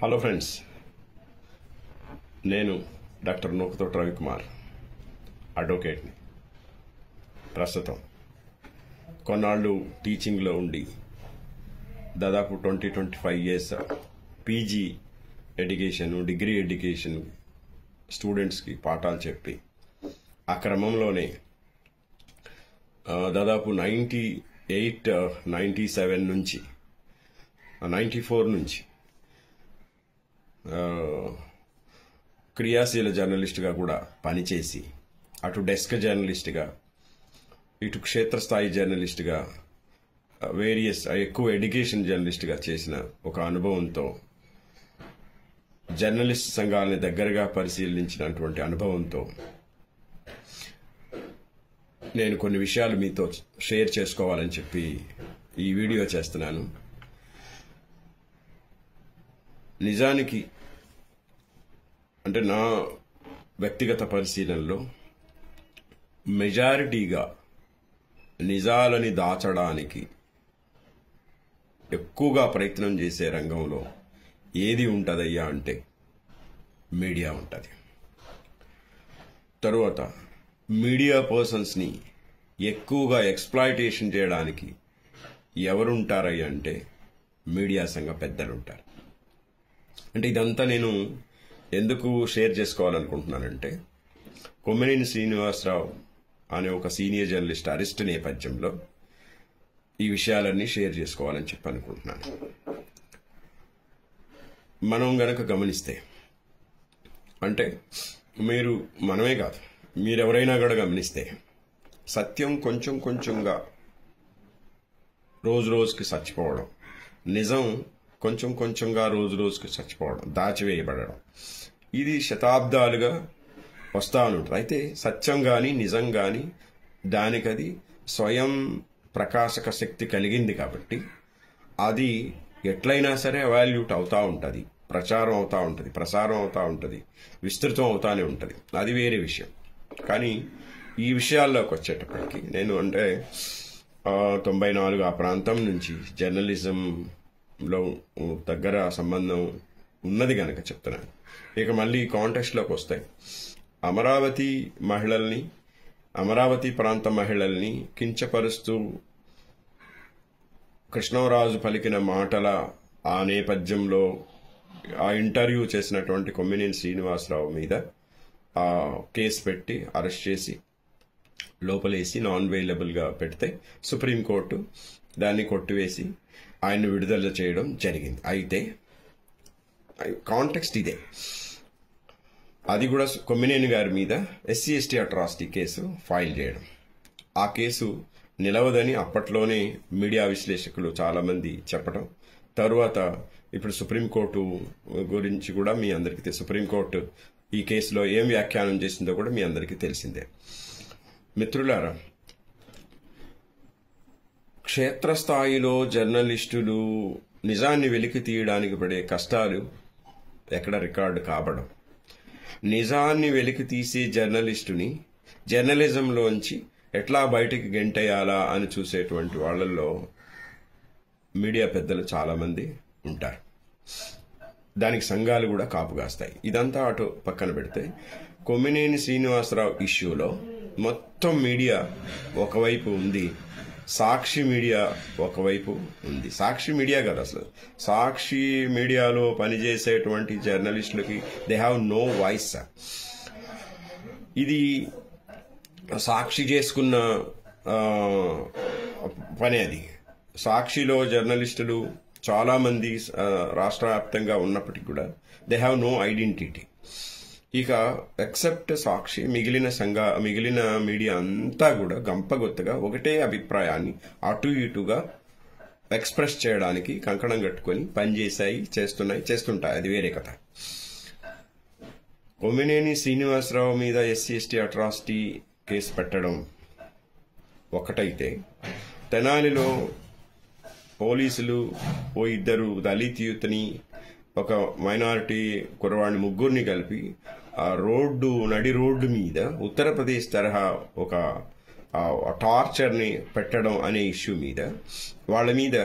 Hello friends, నేను doctor Nukathoti Ravikumar, అడ్వకేట్ని. ప్రస్తుతం కొన్నాళ్ళు టీచింగ్లో ఉండి దాదాపు 25 years PG education, degree education స్టూడెంట్స్కి పాఠాలు చెప్పి ఆ క్రమంలోనే దాదాపు 98, 97 నుంచి 94 నుంచి క్రియాశీల జర్నలిస్ట్గా కూడా పనిచేసి అటు డెస్క్ జర్నలిస్ట్గా ఇటు క్షేత్రస్థాయి జర్నలిస్ట్గా ఎక్కువ ఎడ్యుకేషన్ జర్నలిస్ట్గా చేసిన ఒక అనుభవంతో, జర్నలిస్ట్ సంఘాలని దగ్గరగా పరిశీలించినటువంటి అనుభవంతో నేను కొన్ని విషయాలు మీతో షేర్ చేసుకోవాలని చెప్పి ఈ వీడియో చేస్తున్నాను. నిజానికి అంటే నా వ్యక్తిగత పరిశీలనలో మెజారిటీగా నిజాలని దాచడానికి ఎక్కువగా ప్రయత్నం చేసే రంగంలో ఏది ఉంటుందయ్యా అంటే మీడియా ఉంటుంది. తరువాత మీడియా పర్సన్స్ని ఎక్కువగా ఎక్స్ప్లాయిటేషన్ చేయడానికి ఎవరుంటారయ్యా అంటే మీడియా సంఘ పెద్దలు ఉంటారు. అంటే ఇదంతా నేను ఎందుకు షేర్ చేసుకోవాలనుకుంటున్నానంటే, కొమ్మినేని శ్రీనివాసరావు అనే ఒక సీనియర్ జర్నలిస్ట్ అరెస్ట్ నేపథ్యంలో ఈ విషయాలన్నీ షేర్ చేసుకోవాలని చెప్పి అనుకుంటున్నాను. మనం గనక గమనిస్తే, అంటే మనమే కాదు, మీరెవరైనా కూడా గమనిస్తే, సత్యం కొంచెం కొంచెంగా రోజు రోజుకి చచ్చిపోవడం, నిజం కొంచెం కొంచెంగా రోజు రోజుకి చచ్చిపోవడం, దాచివేయబడడం, ఇది శతాబ్దాలుగా వస్తూ ఉంటుంది. అయితే సత్యం కానీ నిజం కానీ దానికది స్వయం ప్రకాశక శక్తి కలిగింది కాబట్టి అది ఎట్లయినా సరే వాల్యూట్ అవుతూ ఉంటుంది, ప్రచారం అవుతూ ఉంటుంది, ప్రసారం అవుతూ ఉంటుంది, విస్తృతం అవుతానే ఉంటుంది. అది వేరే విషయం. కానీ ఈ విషయాల్లోకి వచ్చేటప్పటికి నేను 94 ఆ ప్రాంతం నుంచి జర్నలిజంలో దగ్గర సంబంధం ఉన్నది కనుక చెప్తున్నాను. ఇక మళ్ళీ కాంటెక్స్ట్లోకి వస్తాయి. అమరావతి ప్రాంత మహిళల్ని కించపరుస్తూ కృష్ణరాజు పలికిన మాటల ఆ నేపథ్యంలో ఆ ఇంటర్వ్యూ చేసినటువంటి కొమ్మినేని శ్రీనివాసరావు మీద ఆ కేసు పెట్టి అరెస్ట్ చేసి లోపలేసి నాన్ అవైలబుల్గా పెడితే సుప్రీంకోర్టు దాన్ని కొట్టివేసి ఆయన్ని విడుదల చేయడం జరిగింది. అయితే కాంటెక్స్ట్ ఇదే. అది కూడా కొమ్మినేని గారి మీద SC/ST అట్రాసిటీ కేసు ఫైల్ చేయడం. ఆ కేసు నిలవదని అప్పట్లోనే మీడియా విశ్లేషకులు చాలామంది చెప్పడం, తరువాత ఇప్పుడు సుప్రీంకోర్టు గురించి కూడా మీ అందరికీ సుప్రీంకోర్టు ఈ కేసులో ఏం వ్యాఖ్యానం చేసిందో కూడా మీ అందరికీ తెలిసిందే. మిత్రులారా, క్షేత్రస్థాయిలో జర్నలిస్టులు నిజాన్ని వెలికి తీయడానికి పడే కష్టాలు ఎక్కడ రికార్డు కాబడం, నిజాన్ని వెలికి తీసే జర్నలిస్టుని జర్నలిజంలోంచి ఎట్లా బయటికి గెంటేయాలా అని చూసేటువంటి వాళ్ళల్లో మీడియా పెద్దలు చాలామంది ఉంటారు. దానికి సంఘాలు కూడా కాపుగాస్తాయి. ఇదంతా అటు పక్కన పెడితే, కొమ్మినేని శ్రీనివాసరావు ఇష్యూలో మొత్తం మీడియా ఒకవైపు ఉంది, సాక్షి మీడియా ఒకవైపు ఉంది. సాక్షి మీడియా కాదు, అసలు సాక్షి మీడియాలో పనిచేసేటువంటి జర్నలిస్టులకి దే హ్యావ్ నో వాయిస్. ఇది సాక్షి చేసుకున్న పని. అది సాక్షిలో జర్నలిస్టులు చాలామంది రాష్ట్ర వ్యాప్తంగా ఉన్నప్పటికీ కూడా దే హ్యావ్ నో ఐడెంటిటీ. ఇక ఎక్సెప్ట్ సాక్షి, మిగిలిన మీడియా అంతా కూడా గంపగొత్తగా ఒకటే అభిప్రాయాన్ని అటు ఇటుగా ఎక్స్ప్రెస్ చేయడానికి కంకణం కట్టుకొని చేస్తుంటాయి. అది వేరే కథ. కొమ్మినేని శ్రీనివాసరావు మీద SC/ST అట్రాసిటీ కేసు పెట్టడం ఒకటైతే, తెనాలిలో పోలీసులు ఇద్దరు దళిత్ యూత్ని, ఒక మైనారిటీ కుర్రవాడిని, ముగ్గురిని కలిపి ఆ నడి రోడ్డు మీద ఉత్తరప్రదేశ్ తరహా ఒక టార్చర్ని పెట్టడం అనే ఇష్యూ మీద వాళ్ళ మీద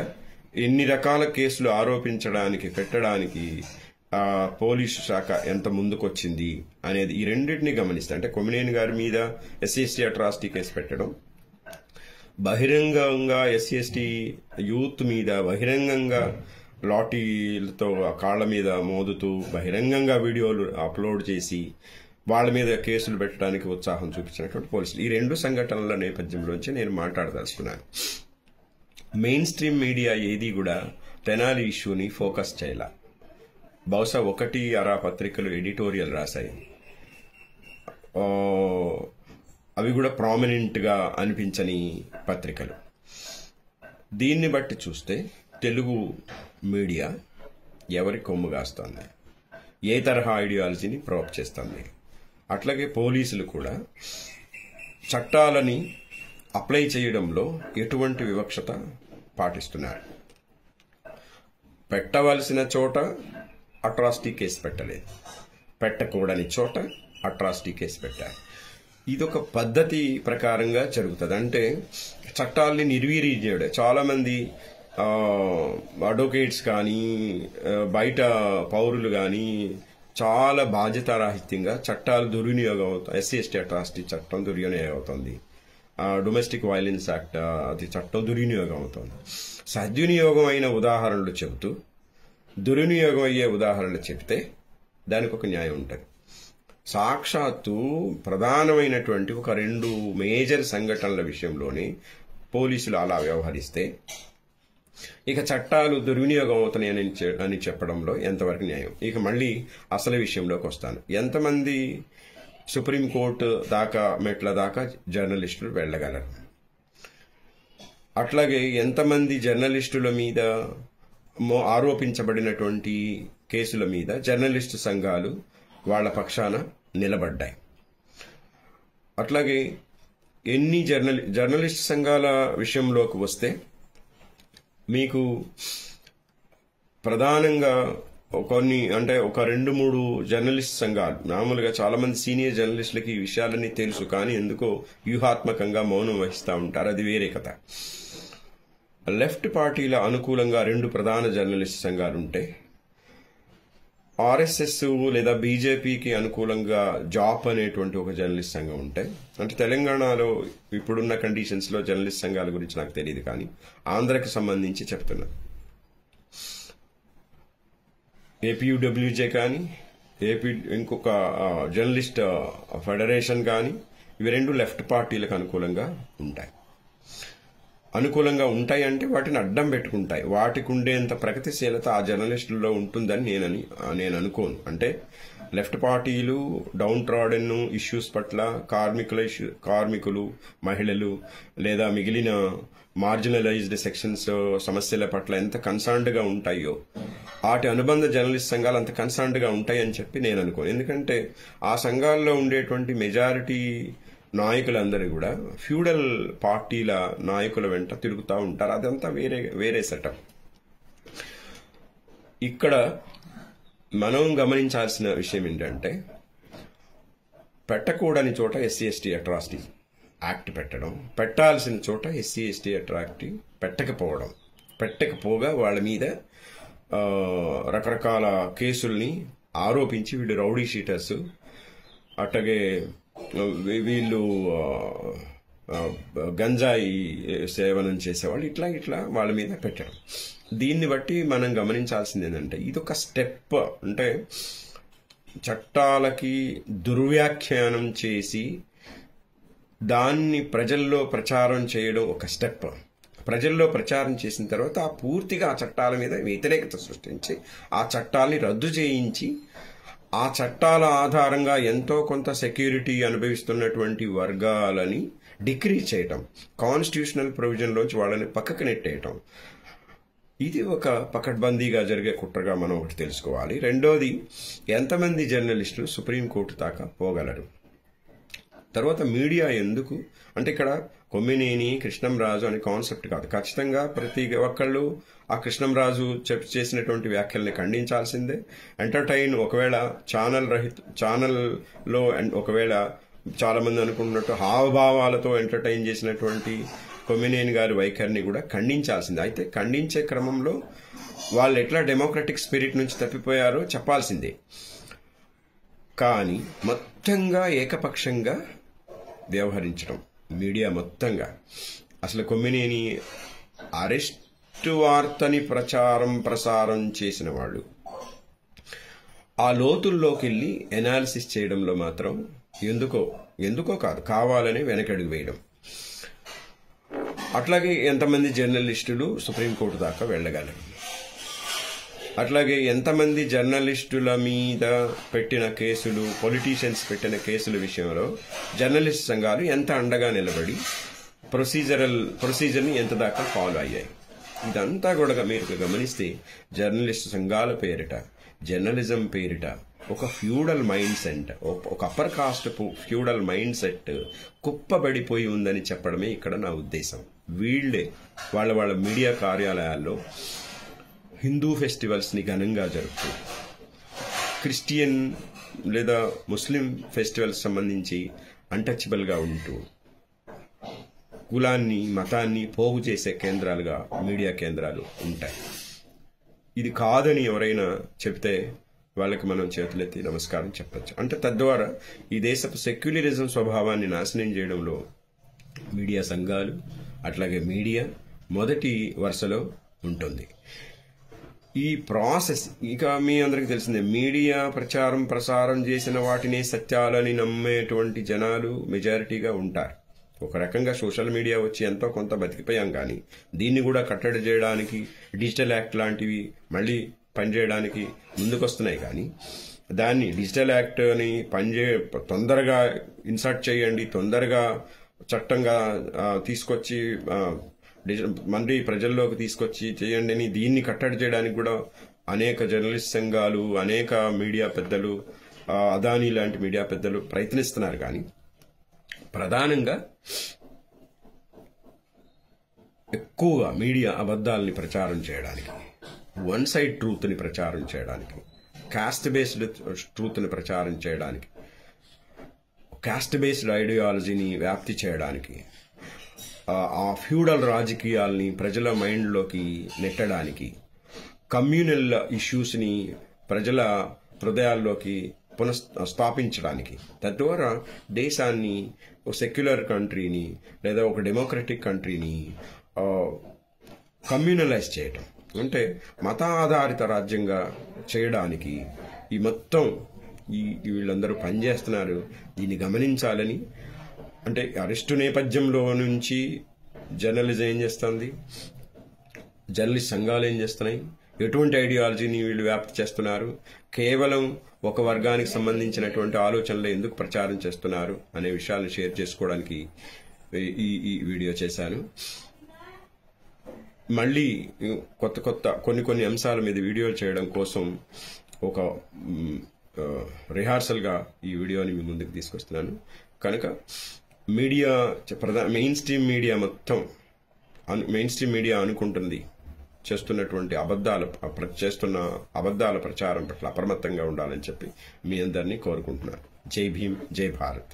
ఎన్ని రకాల కేసులు ఆరోపించడానికి పెట్టడానికి పోలీసు శాఖ ఎంత ముందుకొచ్చింది అనేది ఈ రెండింటిని గమనిస్తే, అంటే కొమ్మినేని గారి మీద ఎస్సీ అట్రాసిటీ కేసు పెట్టడం, బహిరంగంగా ఎస్సీ యూత్ మీద బహిరంగంగా లాఠీలతో కాళ్ల మీద మోదుతూ బహిరంగంగా వీడియోలు అప్లోడ్ చేసి వాళ్ళ మీద కేసులు పెట్టడానికి ఉత్సాహం చూపించినటువంటి పోలీసులు, ఈ రెండు సంఘటనల నేపథ్యంలోంచి నేను మాట్లాడదలుచుకున్నాను. మెయిన్ స్ట్రీమ్ మీడియా ఏది కూడా తెనాలి ఇష్యూని ఫోకస్ చేయాల. బహుశా 1-6 పత్రికలు ఎడిటోరియల్ రాశాయి. అవి కూడా ప్రామినెంట్గా అనిపించని పత్రికలు. దీన్ని బట్టి చూస్తే తెలుగు మీడియా ఎవరి కొమ్ము కాస్తుంది, ఏ తరహా ఐడియాలజీని ప్రొవోక్ చేస్తుంది. అట్లాగే పోలీసులు కూడా చట్టాలని అప్లై చేయడంలో ఎటువంటి వివక్షత పాటిస్తున్నారు. పెట్టవలసిన చోట అట్రాసిటీ కేసు పెట్టలేదు, పెట్టకూడని చోట అట్రాసిటీ కేసు పెట్టారు. ఇదొక పద్ధతి ప్రకారంగా జరుగుతుంది. అంటే చట్టాలని నిర్వీర్యం చేయడం. చాలా మంది అడ్వకేట్స్ కానీ బయట పౌరులు కానీ చాలా బాధ్యతారాహిత్యంగా చట్టాలు దుర్వినియోగం అవుతాయి. ఎస్సీ అట్రాసిటీ చట్టం దుర్వినియోగం అవుతుంది, డొమెస్టిక్ వైలెన్స్ యాక్ట్ అది చట్టం దుర్వినియోగం అవుతుంది. సద్వినియోగం అయిన ఉదాహరణలు చెబుతూ దుర్వినియోగం అయ్యే ఉదాహరణలు చెబితే దానికి ఒక న్యాయం ఉంటుంది. సాక్షాత్తు ప్రధానమైనటువంటి ఒక 2 మేజర్ సంఘటనల విషయంలోనే పోలీసులు అలా వ్యవహరిస్తే ఇక చట్టాలు దుర్వినియోగం అవుతున్నాయని అని చెప్పడంలో ఎంతవరకు న్యాయం? ఇక మళ్ళీ అసలు విషయంలోకి వస్తాను. ఎంతమంది సుప్రీంకోర్టు దాకా మెట్ల దాకా జర్నలిస్టులు వెళ్ళగలరు? అట్లాగే ఎంతమంది జర్నలిస్టుల మీద ఆరోపించబడినటువంటి కేసుల మీద జర్నలిస్టు సంఘాలు వాళ్ళ పక్షాన నిలబడ్డాయి? అట్లాగే ఎన్ని జర్నలిస్ట్ సంఘాల విషయంలోకి వస్తే మీకు ప్రధానంగా కొన్ని అంటే ఒక 2-3 జర్నలిస్ట్ సంఘాలు, మామూలుగా చాలా మంది సీనియర్ జర్నలిస్టులకి ఈ విషయాలన్నీ తెలుసు, కానీ ఎందుకో వ్యూహాత్మకంగా మౌనం వహిస్తూ ఉంటారు, అది వేరే కథ. లెఫ్ట్ పార్టీల అనుకూలంగా 2 ప్రధాన జర్నలిస్ట్ సంఘాలుంటే, ఆర్ఎస్ఎస్ లేదా బీజేపీకి అనుకూలంగా జాప్ అనేటువంటి ఒక జర్నలిస్ట్ సంఘం ఉంటే, అంటే తెలంగాణలో ఇప్పుడున్న కండిషన్స్ లో జర్నలిస్ట్ సంఘాల గురించి నాకు తెలియదు, కానీ ఆంధ్రకి సంబంధించి చెప్తున్నా. ఏపీయూడబ్ల్యూజే కానీ ఇంకొక జర్నలిస్ట్ ఫెడరేషన్ కానీ, ఇవి 2 లెఫ్ట్ పార్టీలకు అనుకూలంగా ఉంటాయంటే వాటిని అడ్డం పెట్టుకుంటాయి. వాటికి ఉండేంత ప్రగతిశీలత ఆ జర్నలిస్టుల్లో ఉంటుందని నేను అనుకోను. అంటే లెఫ్ట్ పార్టీలు డౌన్ ట్రాడెన్ ఇష్యూస్ పట్ల కార్మికులు, మహిళలు లేదా మిగిలిన మార్జినలైజ్డ్ సెక్షన్స్ సమస్యల పట్ల ఎంత కన్సర్న్డ్ గా ఉంటాయో వాటి అనుబంధ జర్నలిస్ట్ సంఘాలు అంత కన్సర్న్డ్ గా ఉంటాయని చెప్పి నేను అనుకోను. ఎందుకంటే ఆ సంఘాల్లో ఉండేటువంటి మెజారిటీ నాయకులందరూ కూడా ఫ్యూడల్ పార్టీల నాయకుల వెంట తిరుగుతూ ఉంటారు. అదంతా వేరే సెటప్. ఇక్కడ మనం గమనించాల్సిన విషయం ఏంటంటే, పెట్టకూడని చోట ఎస్సీ అట్రాసిటీ యాక్ట్ పెట్టడం, పెట్టాల్సిన చోట ఎస్సీ అట్రాసిటీ పెట్టకపోగా వాళ్ళ మీద రకరకాల కేసుల్ని ఆరోపించి వీళ్ళు రౌడీ షీటర్స్, అట్లాగే వీళ్ళు గంజాయి సేవనం చేసేవాళ్ళు, ఇట్లా వాళ్ళ మీద పెట్టడం. దీన్ని బట్టి మనం గమనించాల్సింది ఏంటంటే, ఇదొక స్టెప్. అంటే చట్టాలకి దుర్వ్యాఖ్యానం చేసి దాన్ని ప్రజల్లో ప్రచారం చేయడం ఒక స్టెప్. ప్రజల్లో ప్రచారం చేసిన తర్వాత పూర్తిగా ఆ చట్టాల మీద వ్యతిరేకత సృష్టించి ఆ చట్టాలని రద్దు చేయించి ఆ చట్టాల ఆధారంగా ఎంతో కొంత సెక్యూరిటీ అనుభవిస్తున్నటువంటి వర్గాలని డిక్రీజ్ చేయటం, కాన్స్టిట్యూషనల్ ప్రొవిజన్లోంచి వాళ్ళని పక్కకు నెట్టేయటం, ఇది ఒక పకడ్బందీగా జరిగే కుట్రగా మనం ఒకటి తెలుసుకోవాలి. రెండోది, ఎంతమంది జర్నలిస్టులు సుప్రీంకోర్టు దాకా పోగలరు? తర్వాత మీడియా ఎందుకు అంటే, ఇక్కడ కొమ్మినేని కృష్ణంరాజు అనే కాన్సెప్ట్ కాదు. ఖచ్చితంగా ప్రతి ఒక్కళ్ళు ఆ కృష్ణంరాజు చేసినటువంటి వ్యాఖ్యల్ని ఖండించాల్సిందే. ఎంటర్టైన్ ఒకవేళ ఛానల్లో ఒకవేళ చాలా మంది అనుకున్నట్టు హావభావాలతో ఎంటర్టైన్ చేసినటువంటి కొమ్మినేని గారి వైఖరిని కూడా ఖండించాల్సిందే. అయితే ఖండించే క్రమంలో వాళ్ళు ఎట్లా డెమోక్రటిక్ స్పిరిట్ నుంచి తప్పిపోయారో చెప్పాల్సిందే. కానీ మొత్తంగా ఏకపక్షంగా వ్యవహరించడం మీడియా మొత్తంగా, అసలు కొమ్మినేని అరెస్టు వార్తని ప్రసారం చేసిన వాళ్ళు ఆ లోతుల్లోకి వెళ్ళి ఎనాలిసిస్ చేయడంలో మాత్రం ఎందుకో కాదు, కావాలని వెనకడుగు వేయడం. అట్లాగే ఎంతమంది జర్నలిస్టులు సుప్రీంకోర్టు దాకా వెళ్ళగలరు, అట్లాగే ఎంతమంది జర్నలిస్టుల మీద పెట్టిన కేసులు, పొలిటీషియన్స్ పెట్టిన కేసుల విషయంలో జర్నలిస్ట్ సంఘాలు ఎంత అండగా నిలబడి ప్రొసీజర్ని ఎంత దాకా ఫాలో అయ్యాయి. ఇదంతా కూడా మీరు గమనిస్తే జర్నలిస్ట్ సంఘాల పేరిట, జర్నలిజం పేరిట ఒక ఫ్యూడల్ మైండ్ సెట్, ఒక upper caste feudal mindset కుప్పబడిపోయి ఉందని చెప్పడమే ఇక్కడ నా ఉద్దేశం. వీళ్లే వాళ్ళ మీడియా కార్యాలయాల్లో హిందూ ఫెస్టివల్స్ని ఘనంగా జరుపుతూ, క్రిస్టియన్ లేదా ముస్లిం ఫెస్టివల్స్ సంబంధించి అన్టచబుల్గా ఉంటూ, కులాన్ని మతాన్ని పోగు చేసే కేంద్రాలుగా మీడియా కేంద్రాలు ఉంటాయి. ఇది కాదని ఎవరైనా చెప్తే వాళ్ళకి మనం చేతులెత్తి నమస్కారం చెప్పచ్చు. అంటే తద్వారా ఈ దేశపు సెక్యులరిజం స్వభావాన్ని నాశనం చేయడంలో మీడియా సంఘాలు, అట్లాగే మీడియా మొదటి వరుసలో ఉంటుంది. ఈ ప్రాసెస్ ఇక మీ అందరికీ తెలిసిందే. మీడియా ప్రసారం చేసిన వాటిని సత్యాలని నమ్మేటువంటి జనాలు మెజారిటీగా ఉంటారు. ఒక రకంగా సోషల్ మీడియా వచ్చి ఎంతో కొంత బతికిపోయాం, కానీ దీన్ని కూడా కట్టడి చేయడానికి డిజిటల్ యాక్ట్ లాంటివి మళ్ళీ పనిచేయడానికి ముందుకొస్తున్నాయి. కానీ దాన్ని డిజిటల్ యాక్ట్ అని తొందరగా ఇన్సర్ట్ చేయండి, తొందరగా చట్టంగా తీసుకొచ్చి మళ్ళీ ప్రజల్లోకి తీసుకొచ్చి చేయండి అని దీన్ని కట్టడి చేయడానికి కూడా అనేక జర్నలిస్ట్ సంఘాలు, అనేక మీడియా పెద్దలు, అదానీ లాంటి మీడియా పెద్దలు ప్రయత్నిస్తున్నారు. కానీ ప్రధానంగా ఎక్కువగా మీడియా అబద్ధాలని ప్రచారం చేయడానికి, వన్ సైడ్ ట్రూత్ని ప్రచారం చేయడానికి, కాస్ట్ బేస్డ్ ట్రూత్ని ప్రచారం చేయడానికి, కాస్ట్ బేస్డ్ ఐడియాలజీని వ్యాప్తి చేయడానికి, ఆ ఫ్యూడల్ రాజకీయాల్ని ప్రజల మైండ్లోకి నెట్టడానికి, కమ్యూనల్ ఇష్యూస్ని ప్రజల హృదయాల్లోకి స్థాపించడానికి, తద్వారా దేశాన్ని ఒక సెక్యులర్ కంట్రీని లేదా ఒక డెమోక్రటిక్ కంట్రీని కమ్యూనలైజ్ చేయటం, అంటే మత ఆధారిత రాజ్యంగా చేయడానికి ఈ మొత్తం వీళ్ళందరూ పనిచేస్తున్నారు. దీన్ని గమనించాలని, అంటే అరెస్టు నేపథ్యంలో నుంచి జర్నలిజం ఏం చేస్తుంది, జర్నలిస్ట్ సంఘాలు ఏం చేస్తున్నాయి, ఎటువంటి ఐడియాలజీని వీళ్ళు వ్యాప్తి చేస్తున్నారు, కేవలం ఒక వర్గానికి సంబంధించినటువంటి ఆలోచనలు ఎందుకు ప్రచారం చేస్తున్నారు అనే విషయాలను షేర్ చేసుకోవడానికి ఈ వీడియో చేశాను. మళ్ళీ కొత్త కొన్ని అంశాల మీద వీడియోలు చేయడం కోసం ఒక రిహార్సల్గా ఈ వీడియోని మీ ముందుకు తీసుకొస్తున్నాను. కనుక మీడియా మెయిన్ స్ట్రీమ్ మీడియా అనుకుంటుంది చేస్తున్న అబద్ధాల ప్రచారం పట్ల అప్రమత్తంగా ఉండాలని చెప్పి మీ అందరినీ కోరుకుంటున్నాను. జై భీమ్, జై భారత్.